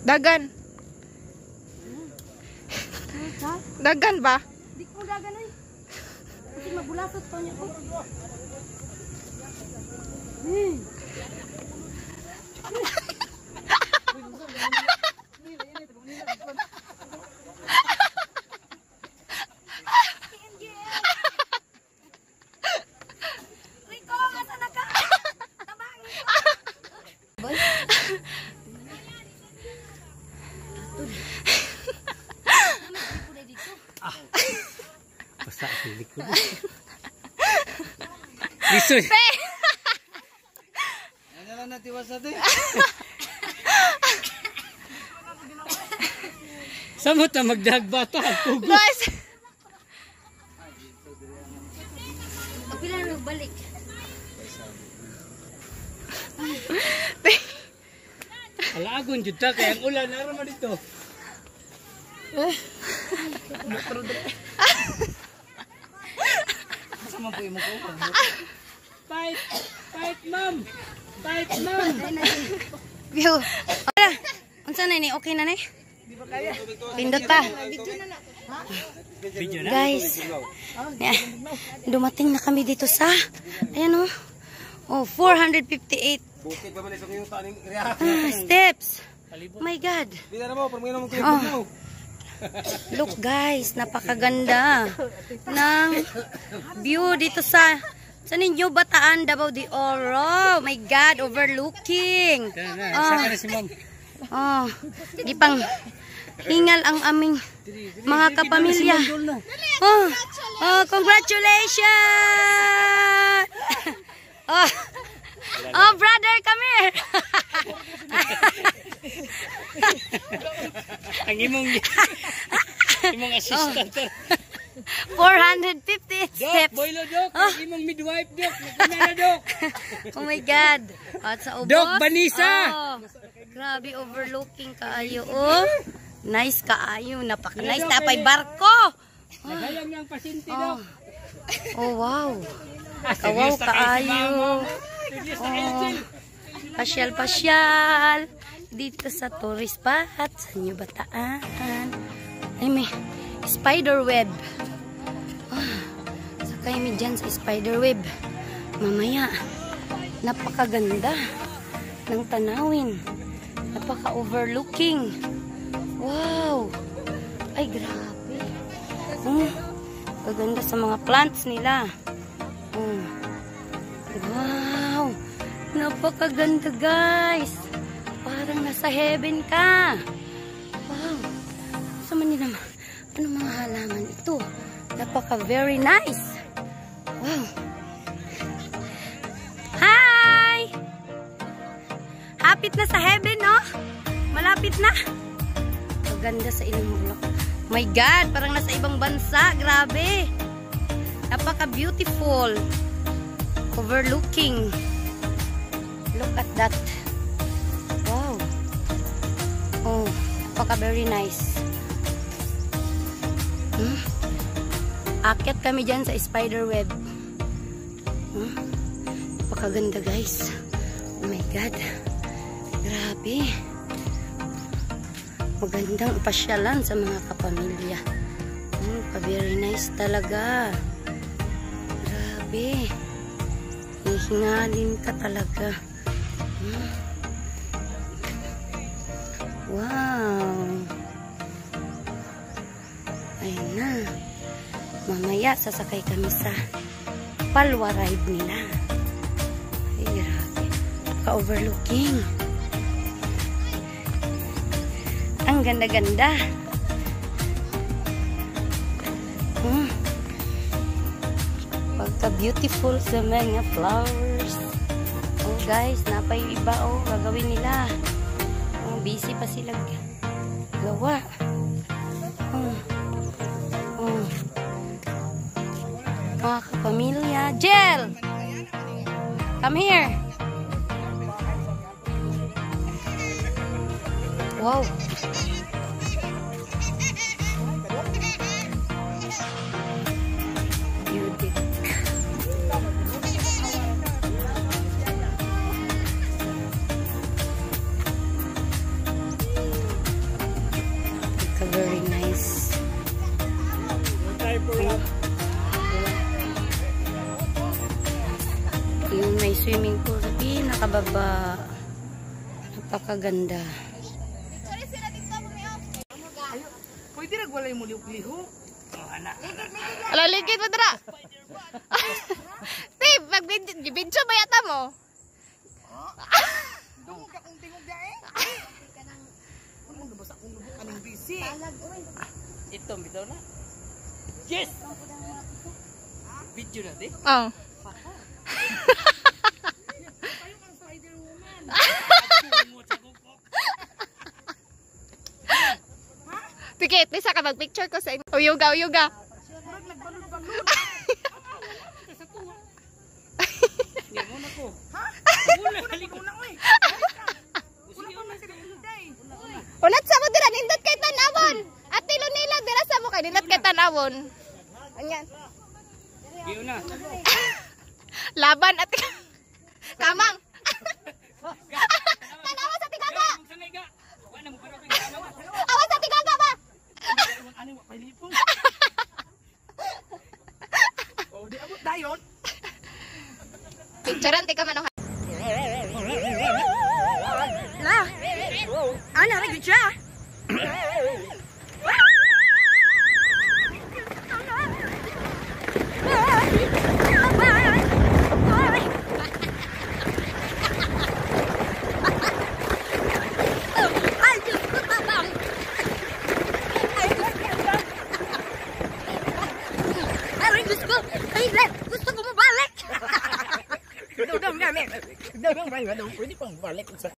Dagan. Dagan ba? Di ko dagan oy. Kasi mabulasot pa niya ko. Basta silik ko. Lisoy. Ano lang natiwas natin? Samot na magdagbata. Guys! Pila na nagbalik. Alagon jud ta kay ang ulan naman dito. Sama po imo ko. Fight, fight ma'am. Fight ma'am. Yo. Unsa na ni? Okay na ni? Pindot pa. Video na. Guys. Dumating na kami dito sa ayan oh. Oh, 458 Bukid pa man sa kuyong taning steps. Oh my God. Bila na mo, permino mo kuya. Look guys, napakaganda ng view dito sa ninyo Bataan, Davao de Oro. Oh my God, overlooking. Saka na si ma'am. Oh, di pang hingal ang aming mga kapamilya. Oh, congratulations! Oh, brother, come here. Ang imong assistant. 450 steps. Boylo dok, ang imong midwife dok, nagkunana dok. Oh my God. At sa ubos. Dok Banisa. Oh, grabe overlooking kaayo. Oh, nice kaayo. Napaka-nice. Tapay barko. Nagayang niyang pasyente dok. Oh, wow. Kawaw kaayo. Pasyal-pasyal dito sa tourist spot sa New Bataan. Ay, may spider web. Sakay mi dyan sa spider web. Mamaya, napakaganda ng tanawin. Napaka-overlooking. Wow! Ay, grabe. Kaganda sa mga plants nila. Wow! Napakaganda guys! Parang nasa heaven ka! Wow! Sa Manila, ano mga halaman ito? Napaka very nice! Wow! Hi! Hapit na sa heaven, no? Malapit na! Maganda sa inyong mulak. My God! Parang nasa ibang bansa! Grabe! Napaka beautiful! Overlooking. Look at that. Wow. Oh, napaka very nice. Akyat kami dyan sa spider web. Napakaganda guys. Oh my God. Grabe. Magandang pasyalan sa mga kapamilya. Very nice talaga. Grabe. Hihingalin ka talaga. Wow. Ayun na. Mamaya sasakay kami sa palwa ride nila. Ay, grabe. Ka-overlooking. Ang ganda-ganda. Pagka-beautiful sa mga flowers. Oh guys, napay iba oh, gagawin nila. Oh, busy pa sila gawa. Mga kapamilya. Jel! Come here. Wow. Very nice. Yung may swimming pool sa pinakababa. Napakaganda. Pwede nagwalay mo liho-liho. Alaligid mo dara. Steve, mag-video ba yata mo? Dungog akong tingog na eh. Ano mo nabasa akong lubok anong busy? Ito, bitaw na. Yes! Video na, di? Oh. Sige, isa ka mag-picture ko sa inyo. Uyuga, uyuga. Hindi mo na ko. Ha? Wala, haligo na ko eh. Wala pa man sila hinday. Ulat sa mo dira, nindot kay tanawon. At nila dira sa mo kay nindot kay tanawon. Anyan. Biyo na. Laban at kamang. Tanawa sa tigaga. Sanay ka. Wala mo para pang Awas sa tigaga ba? ano mo kay lipo. Oh, di abot dayon. Picturean ti ka man. La! Ano, naging siya? Gusto ko mabalik! Daw, pwede pang balik sa